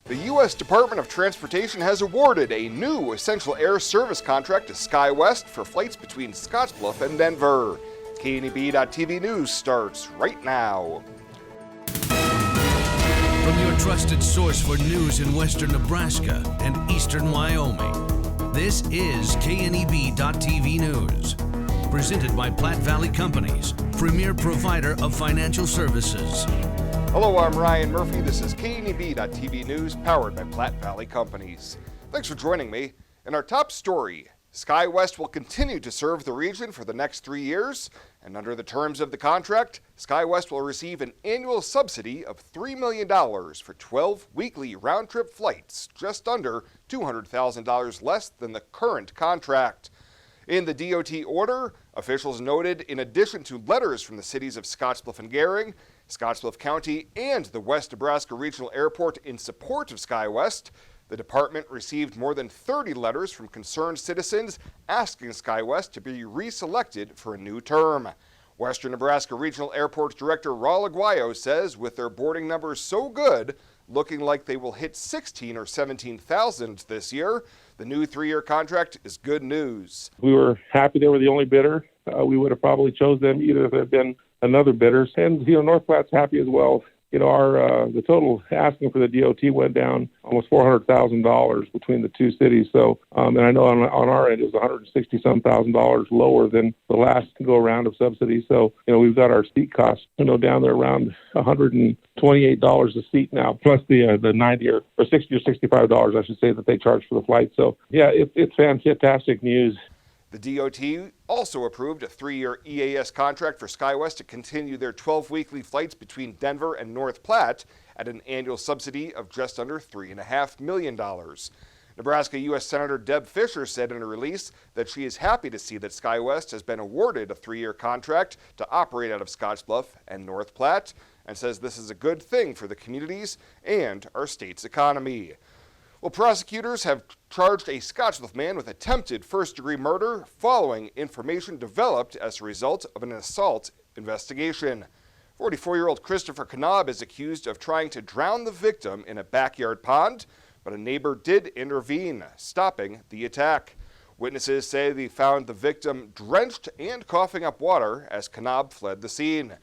The U.S. Department of Transportation has awarded a new essential air service contract to SkyWest for flights between Scottsbluff and Denver. KNEB.TV News starts right now. From your trusted source for news in western Nebraska and eastern Wyoming, this is KNEB.TV News. Presented by Platte Valley Companies, premier provider of financial services. Hello, I'm Ryan Murphy. This is KNEB.TV News, powered by Platte Valley Companies. Thanks for joining me. In our top story, SkyWest will continue to serve the region for the next 3 years, and under the terms of the contract, SkyWest will receive an annual subsidy of $3 million for 12 weekly round-trip flights, just under $200,000 less than the current contract. In the DOT order, officials noted in addition to letters from the cities of Scottsbluff and Gering, Scottsbluff County, and the West Nebraska Regional Airport in support of SkyWest, the department received more than 30 letters from concerned citizens asking SkyWest to be reselected for a new term. Western Nebraska Regional Airport Director Raul Aguayo says with their boarding numbers so good, looking like they will hit 16 or 17,000 this year, the new 3-year contract is good news. We were happy they were the only bidder. We would have probably chose them either if there had been another bidder. And, North Platte's happy as well. The total asking for the DOT went down almost $400,000 between the two cities. So, and I know on our end it was $160,000 lower than the last go-around of subsidies. So, we've got our seat costs, down there around $128 a seat now, plus the 90 or 60 or $65, I should say, that they charge for the flight. So, yeah, it's fantastic news. The DOT also approved a 3-year EAS contract for SkyWest to continue their 12 weekly flights between Denver and North Platte at an annual subsidy of just under $3.5 million. Nebraska U.S. Senator Deb Fischer said in a release that she is happy to see that SkyWest has been awarded a 3-year contract to operate out of Scottsbluff and North Platte, and says this is a good thing for the communities and our state's economy. Well, prosecutors have charged a Scottsbluff man with attempted first-degree murder following information developed as a result of an assault investigation. 44-year-old Christopher Knob is accused of trying to drown the victim in a backyard pond, but a neighbor did intervene, stopping the attack. Witnesses say they found the victim drenched and coughing up water as Knob fled the scene.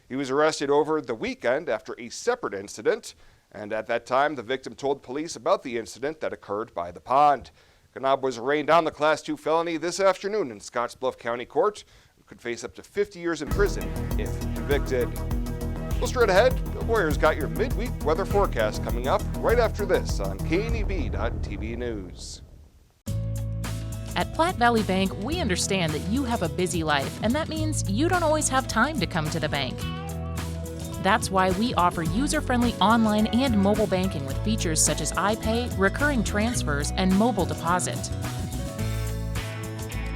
He was arrested over the weekend after a separate incident, and at that time, the victim told police about the incident that occurred by the pond. Knob was arraigned on the Class 2 felony this afternoon in Scottsbluff County Court and could face up to 50 years in prison if convicted. Well, straight ahead, Bill Boyer's got your midweek weather forecast coming up right after this on KNEB.TV News. At Platte Valley Bank, we understand that you have a busy life, and that means you don't always have time to come to the bank. That's why we offer user-friendly online and mobile banking with features such as iPay, recurring transfers, and mobile deposit.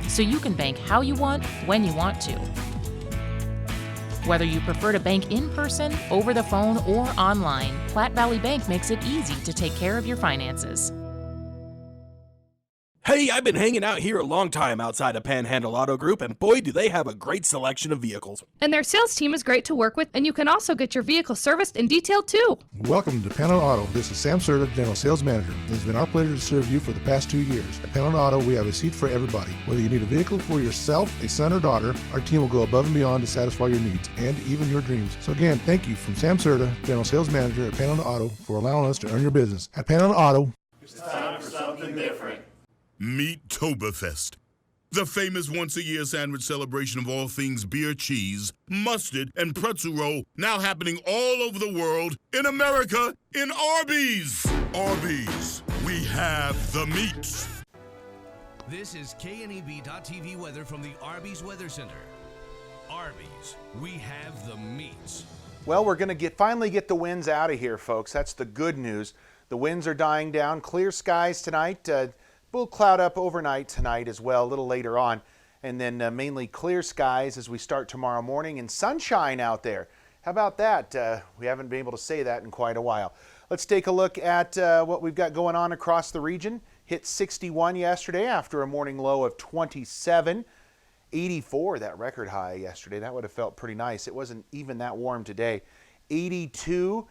So you can bank how you want, when you want to. Whether you prefer to bank in person, over the phone, or online, Platte Valley Bank makes it easy to take care of your finances. Hey, I've been hanging out here a long time outside of Panhandle Auto Group, and boy, do they have a great selection of vehicles. And their sales team is great to work with, and you can also get your vehicle serviced and detailed too. Welcome to Panhandle Auto. This is Sam Serta, General Sales Manager. It's been our pleasure to serve you for the past 2 years. At Panhandle Auto, we have a seat for everybody. Whether you need a vehicle for yourself, a son, or daughter, our team will go above and beyond to satisfy your needs and even your dreams. So again, thank you from Sam Serta, General Sales Manager at Panhandle Auto, for allowing us to earn your business. At Panhandle Auto, it's time for something different. Meet Toberfest, the famous once-a-year sandwich celebration of all things beer, cheese, mustard, and pretzel roll, now happening all over the world, in America, in Arby's. Arby's, we have the meats. This is KNEB.TV weather from the Arby's Weather Center. Arby's, we have the meats. Well, we're going to finally get the winds out of here, folks. That's the good news. The winds are dying down. Clear skies tonight. We'll cloud up overnight tonight as well, a little later on. And then mainly clear skies as we start tomorrow morning, and sunshine out there. How about that? We haven't been able to say that in quite a while. Let's take a look at what we've got going on across the region. Hit 61 yesterday after a morning low of 27. 84, that record high yesterday. That would have felt pretty nice. It wasn't even that warm today. 82,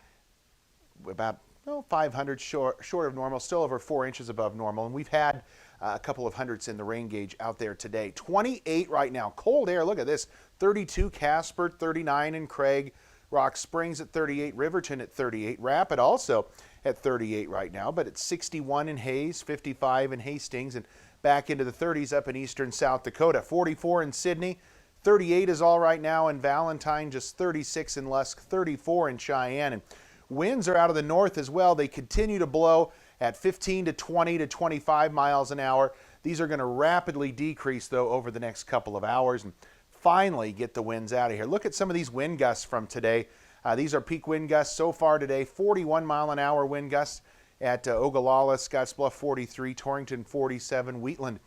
about 500 short of normal, still over 4 inches above normal. And we've had a couple of hundredths in the rain gauge out there today. 28 right now. Cold air. Look at this. 32 Casper, 39 in Craig. Rock Springs at 38. Riverton at 38. Rapid also at 38 right now, but it's 61 in Hayes, 55 in Hastings, and back into the 30s up in eastern South Dakota. 44 in Sidney. 38 is all right now in Valentine, just 36 in Lusk, 34 in Cheyenne. And winds are out of the north as well. They continue to blow at 15 to 20 to 25 miles an hour. These are going to rapidly decrease, though, over the next couple of hours and finally get the winds out of here. Look at some of these wind gusts from today. These are peak wind gusts so far today. 41 mile an hour wind gusts at Ogallala, Scottsbluff 43, Torrington 47, Wheatland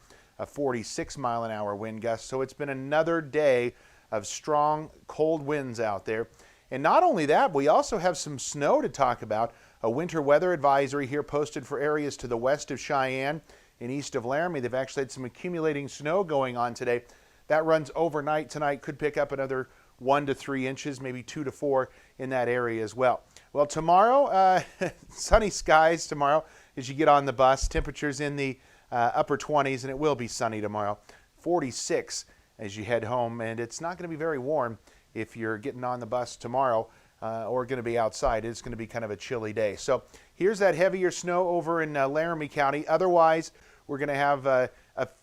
46 mile an hour wind gusts. So it's been another day of strong, cold winds out there. And not only that, we also have some snow to talk about. A winter weather advisory here posted for areas to the west of Cheyenne and east of Laramie. They've actually had some accumulating snow going on today. That runs overnight tonight, could pick up another 1 to 3 inches, maybe 2 to 4 in that area as well. Well, tomorrow, sunny skies tomorrow as you get on the bus. Temperatures in the upper 20s, and it will be sunny tomorrow. 46 as you head home, and it's not going to be very warm if you're getting on the bus tomorrow or going to be outside. It's going to be kind of a chilly day. So here's that heavier snow over in Laramie County. Otherwise, we're going to have a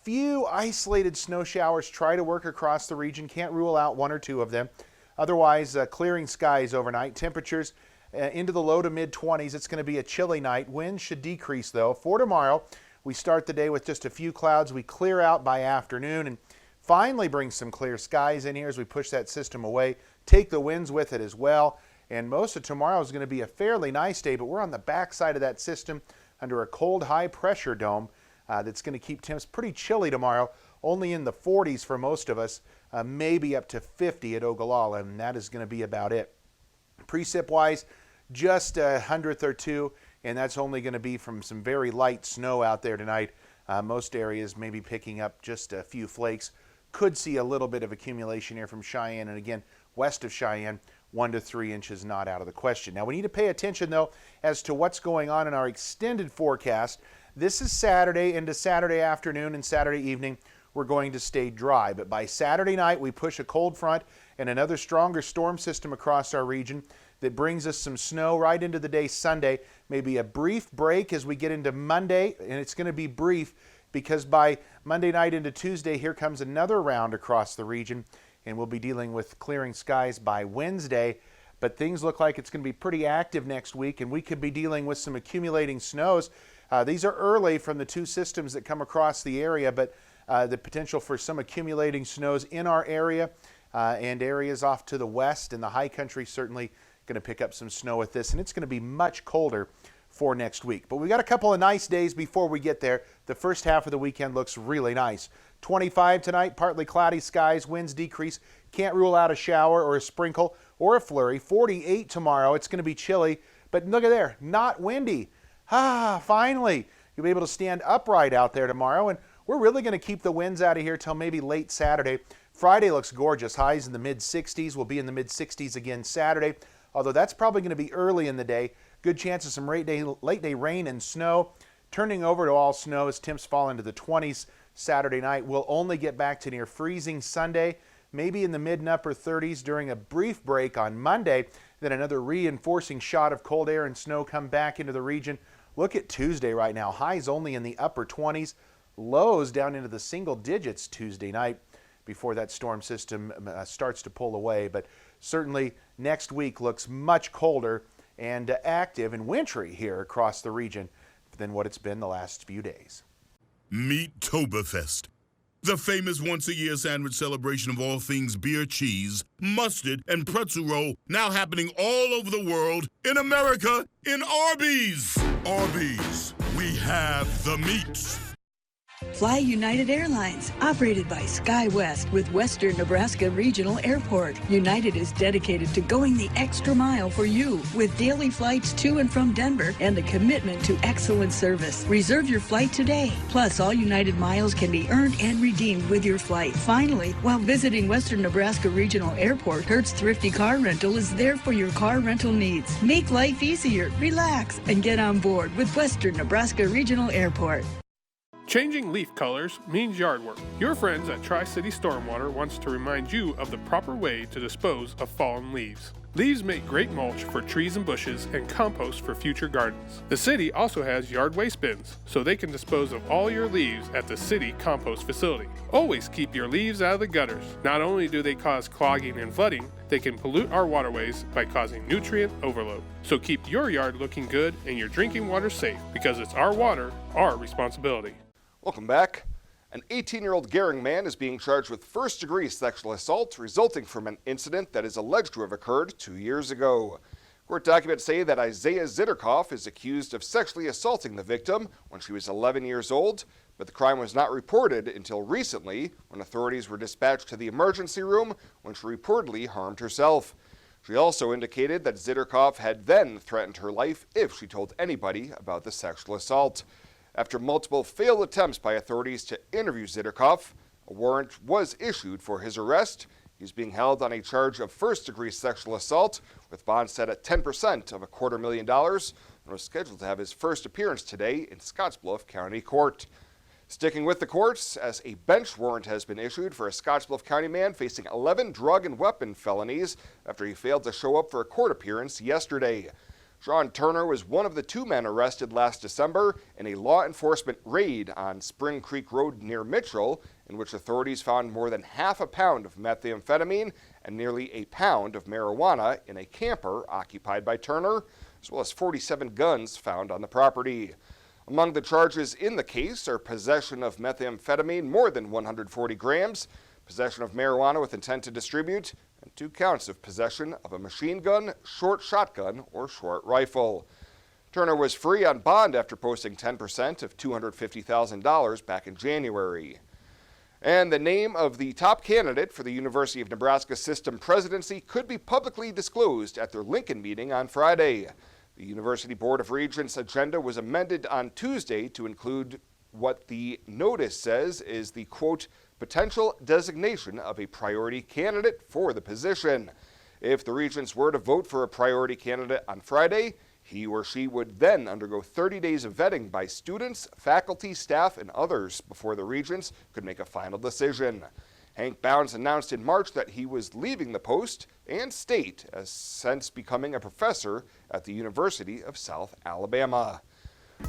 few isolated snow showers try to work across the region. Can't rule out 1 or 2 of them. Otherwise, clearing skies overnight. Temperatures into the low to mid 20s. It's going to be a chilly night. Winds should decrease, though. For tomorrow, we start the day with just a few clouds. We clear out by afternoon and finally bring some clear skies in here as we push that system away. Take the winds with it as well. And most of tomorrow is going to be a fairly nice day, but we're on the backside of that system under a cold high pressure dome that's going to keep temps pretty chilly tomorrow, only in the 40s for most of us, maybe up to 50 at Ogallala, and that is going to be about it. Precip-wise, just a hundredth or two, and that's only going to be from some very light snow out there tonight. Most areas maybe picking up just a few flakes. Could see a little bit of accumulation here from Cheyenne, and again, west of Cheyenne, 1 to 3 inches not out of the question. Now, we need to pay attention, though, as to what's going on in our extended forecast. This is Saturday into Saturday afternoon and Saturday evening. We're going to stay dry, but by Saturday night, we push a cold front and another stronger storm system across our region that brings us some snow right into the day Sunday. Maybe a brief break as we get into Monday, and it's going to be brief because by Monday night into Tuesday, here comes another round across the region, and we'll be dealing with clearing skies by Wednesday. But things look like it's going to be pretty active next week, and we could be dealing with some accumulating snows. These are early from the 2 systems that come across the area, but the potential for some accumulating snows in our area and areas off to the west and the high country certainly going to pick up some snow with this, and it's going to be much colder for next week. But we got a couple of nice days before we get there. The first half of the weekend looks really nice. 25 tonight, partly cloudy skies, winds decrease. Can't rule out a shower or a sprinkle or a flurry. 48 tomorrow. It's going to be chilly, but look at there, not windy. Finally, you'll be able to stand upright out there tomorrow, and we're really going to keep the winds out of here till maybe late Saturday. Friday looks gorgeous. Highs in the mid-60s. We'll be in the mid-60s again Saturday, although that's probably going to be early in the day. Good chance of some late day rain and snow. Turning over to all snow as temps fall into the 20s Saturday night. We'll only get back to near freezing Sunday, maybe in the mid and upper 30s during a brief break on Monday. Then another reinforcing shot of cold air and snow come back into the region. Look at Tuesday right now. Highs only in the upper 20s. Lows down into the single digits Tuesday night before that storm system starts to pull away. But certainly next week looks much colder and active and wintry here across the region than what it's been the last few days. Meet Toberfest, the famous once-a-year sandwich celebration of all things beer, cheese, mustard, and pretzel roll, now happening all over the world, in America, in Arby's. Arby's, we have the meats. Fly United Airlines, operated by SkyWest with Western Nebraska Regional Airport. United is dedicated to going the extra mile for you with daily flights to and from Denver and a commitment to excellent service. Reserve your flight today. Plus, all United miles can be earned and redeemed with your flight. Finally, while visiting Western Nebraska Regional Airport, Hertz Thrifty Car Rental is there for your car rental needs. Make life easier, relax, and get on board with Western Nebraska Regional Airport. Changing leaf colors means yard work. Your friends at Tri-City Stormwater wants to remind you of the proper way to dispose of fallen leaves. Leaves make great mulch for trees and bushes and compost for future gardens. The city also has yard waste bins, so they can dispose of all your leaves at the city compost facility. Always keep your leaves out of the gutters. Not only do they cause clogging and flooding, they can pollute our waterways by causing nutrient overload. So keep your yard looking good and your drinking water safe, because it's our water, our responsibility. Welcome back. An 18-year-old Gering man is being charged with first-degree sexual assault resulting from an incident that is alleged to have occurred 2 years ago. Court documents say that Isaiah Zitterkoff is accused of sexually assaulting the victim when she was 11 years old, but the crime was not reported until recently when authorities were dispatched to the emergency room when she reportedly harmed herself. She also indicated that Zitterkoff had then threatened her life if she told anybody about the sexual assault. After multiple failed attempts by authorities to interview Zitterkoff, a warrant was issued for his arrest. He's being held on a charge of first-degree sexual assault with bond set at 10% of $250,000 and was scheduled to have his first appearance today in Scottsbluff County Court. Sticking with the courts, as a bench warrant has been issued for a Scottsbluff County man facing 11 drug and weapon felonies after he failed to show up for a court appearance yesterday. Sean Turner was one of the 2 men arrested last December in a law enforcement raid on Spring Creek Road near Mitchell, in which authorities found more than half a pound of methamphetamine and nearly a pound of marijuana in a camper occupied by Turner, as well as 47 guns found on the property. Among the charges in the case are possession of methamphetamine more than 140 grams, possession of marijuana with intent to distribute, and 2 counts of possession of a machine gun, short shotgun, or short rifle. Turner was free on bond after posting 10% of $250,000 back in January. And the name of the top candidate for the University of Nebraska system presidency could be publicly disclosed at their Lincoln meeting on Friday. The University Board of Regents agenda was amended on Tuesday to include what the notice says is the, quote, potential designation of a priority candidate for the position. If the regents were to vote for a priority candidate on Friday, he or she would then undergo 30 days of vetting by students, faculty, staff, and others before the regents could make a final decision. Hank Bounds announced in March that he was leaving the post and state, as since becoming a professor at the University of South Alabama.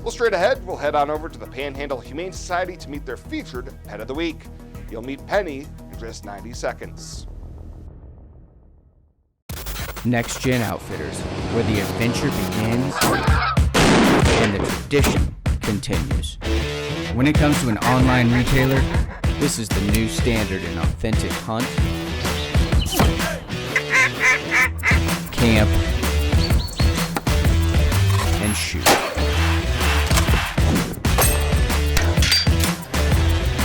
Well, straight ahead, we'll head on over to the Panhandle Humane Society to meet their featured Pet of the Week. You'll meet Penny in just 90 seconds. Next Gen Outfitters, where the adventure begins and the tradition continues. When it comes to an online retailer, this is the new standard in authentic hunt, camp, and shoot.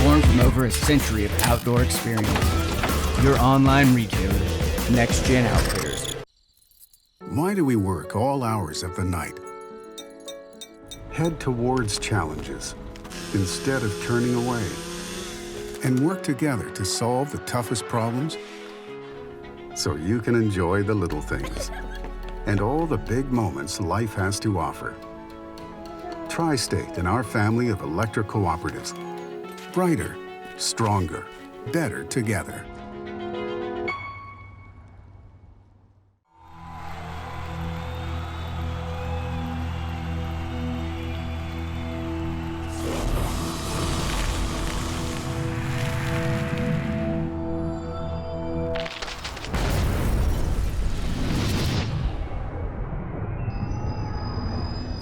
Born from over a century of outdoor experience, your online retailer, Next Gen Outfitters. Why do we work all hours of the night? Head towards challenges instead of turning away, and work together to solve the toughest problems so you can enjoy the little things and all the big moments life has to offer. Tri-State and our family of electric cooperatives. Brighter, stronger, better together.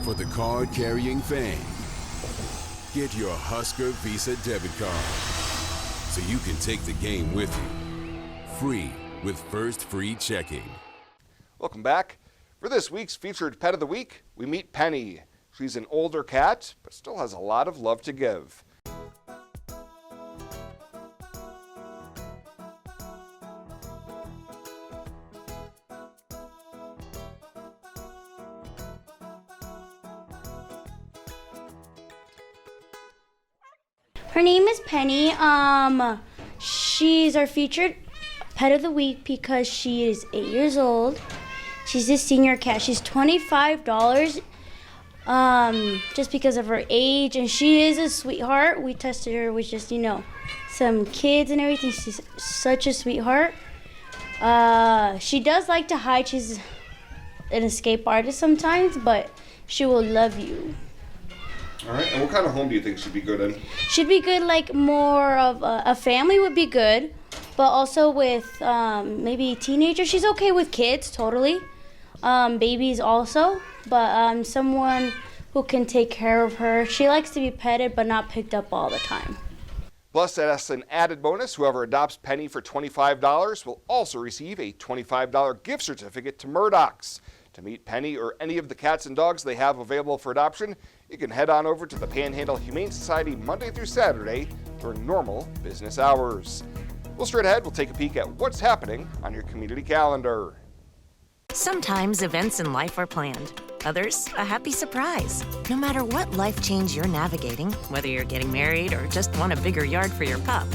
For the card-carrying fan, get your Husker Visa debit card so you can take the game with you. Free with First Free Checking. Welcome back. For this week's featured Pet of the Week, we meet Penny. She's an older cat, but still has a lot of love to give. Her name is Penny. She's our featured pet of the week because she is 8 years old. She's a senior cat. She's $25 just because of her age, and she is a sweetheart. We tested her with just, some kids and everything. She's such a sweetheart. She does like to hide. She's an escape artist sometimes, but she will love you. All right, and what kind of home do you think she'd be good in? She'd be good, like more of a family would be good, but also with maybe teenagers. She's okay with kids, totally. Babies also, but someone who can take care of her. She likes to be petted, but not picked up all the time. Plus, as an added bonus, whoever adopts Penny for $25 will also receive a $25 gift certificate to Murdoch's. To meet Penny or any of the cats and dogs they have available for adoption, you can head on over to the Panhandle Humane Society Monday through Saturday during normal business hours. Well, straight ahead, we'll take a peek at what's happening on your community calendar. Sometimes events in life are planned. Others, a happy surprise. No matter what life change you're navigating, whether you're getting married or just want a bigger yard for your pup,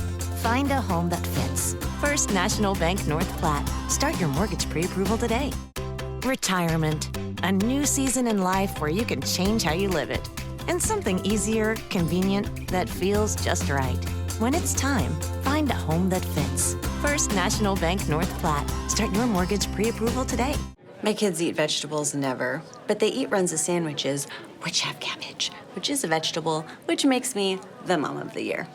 find a home that fits. First National Bank North Platte. Start your mortgage pre-approval today. Retirement. A new season in life where you can change how you live it. And something easier, convenient, that feels just right. When it's time, find a home that fits. First National Bank North Platte. Start your mortgage pre-approval today. My kids eat vegetables never, but they eat Runza sandwiches, which have cabbage, which is a vegetable, which makes me the mom of the year.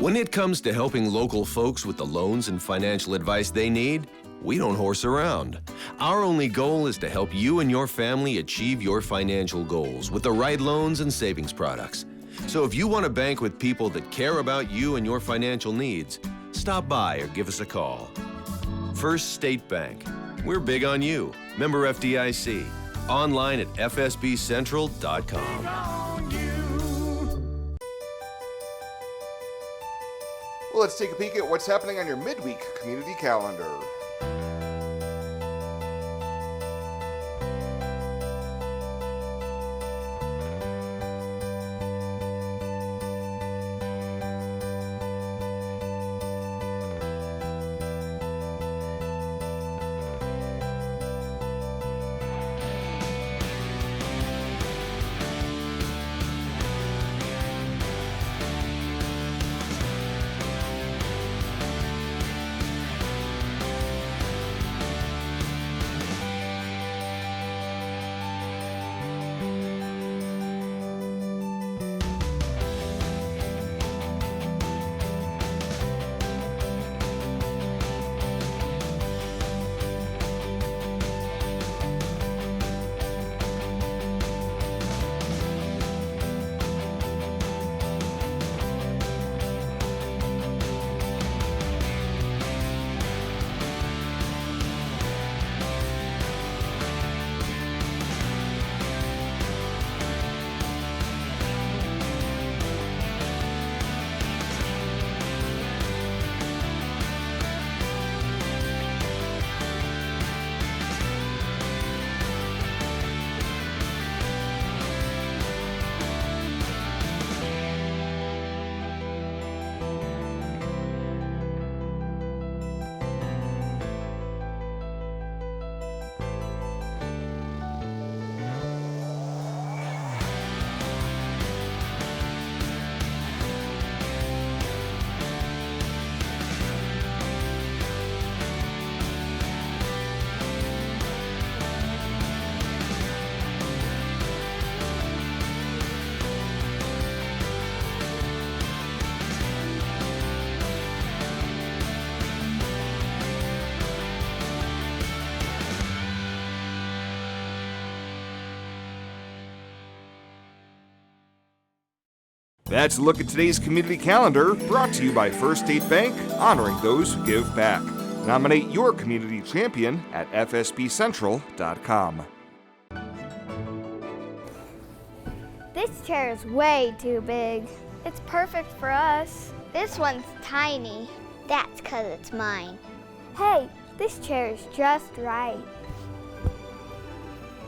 When it comes to helping local folks with the loans and financial advice they need, we don't horse around. Our only goal is to help you and your family achieve your financial goals with the right loans and savings products. So if you want to bank with people that care about you and your financial needs, stop by or give us a call. First State Bank. We're big on you. Member FDIC. Online at fsbcentral.com. Well, let's take a peek at what's happening on your midweek community calendar. That's a look at today's community calendar, brought to you by First State Bank, honoring those who give back. Nominate your community champion at fsbcentral.com. This chair is way too big. It's perfect for us. This one's tiny. That's 'cause it's mine. Hey, this chair is just right.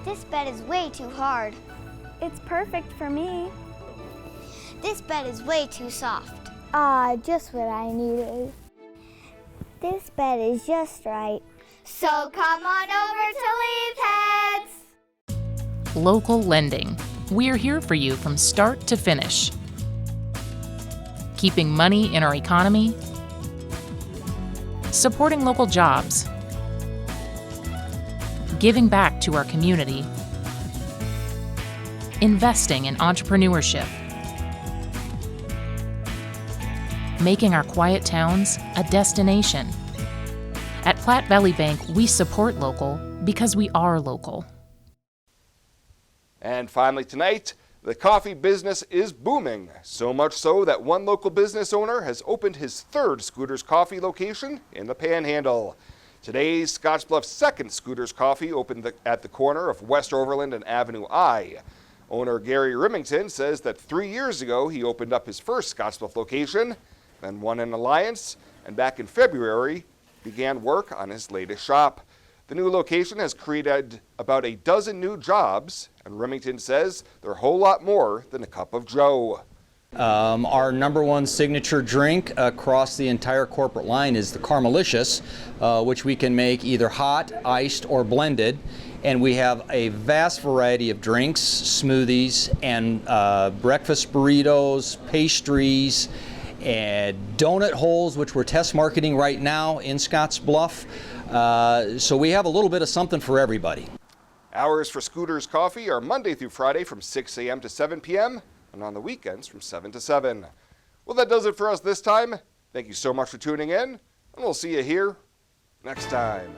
This bed is way too hard. It's perfect for me. This bed is way too soft. Just what I needed. This bed is just right. So come on over to Leeds Heads. Local lending. We're here for you from start to finish. Keeping money in our economy, supporting local jobs, giving back to our community, investing in entrepreneurship, making our quiet towns a destination. At Platte Valley Bank, we support local because we are local. And finally tonight, the coffee business is booming, so much so that one local business owner has opened his third Scooters Coffee location in the Panhandle. Today's Scottsbluff's second Scooters Coffee opened at the corner of West Overland and Avenue I. Owner Gary Remington says that 3 years ago he opened up his first Scottsbluff location, then one in Alliance, and back in February began work on his latest shop. The new location has created about a dozen new jobs, and Remington says they're a whole lot more than a cup of joe. Our number one signature drink across the entire corporate line is the Caramelicious, which we can make either hot, iced, or blended. And we have a vast variety of drinks, smoothies, and breakfast burritos, pastries, and donut holes, which we're test marketing right now in Scottsbluff. So we have a little bit of something for everybody. Hours for Scooters Coffee are Monday through Friday from 6 a.m. to 7 p.m. and on the weekends from 7 to 7. Well, that does it for us this time. Thank you so much for tuning in, and we'll see you here next time.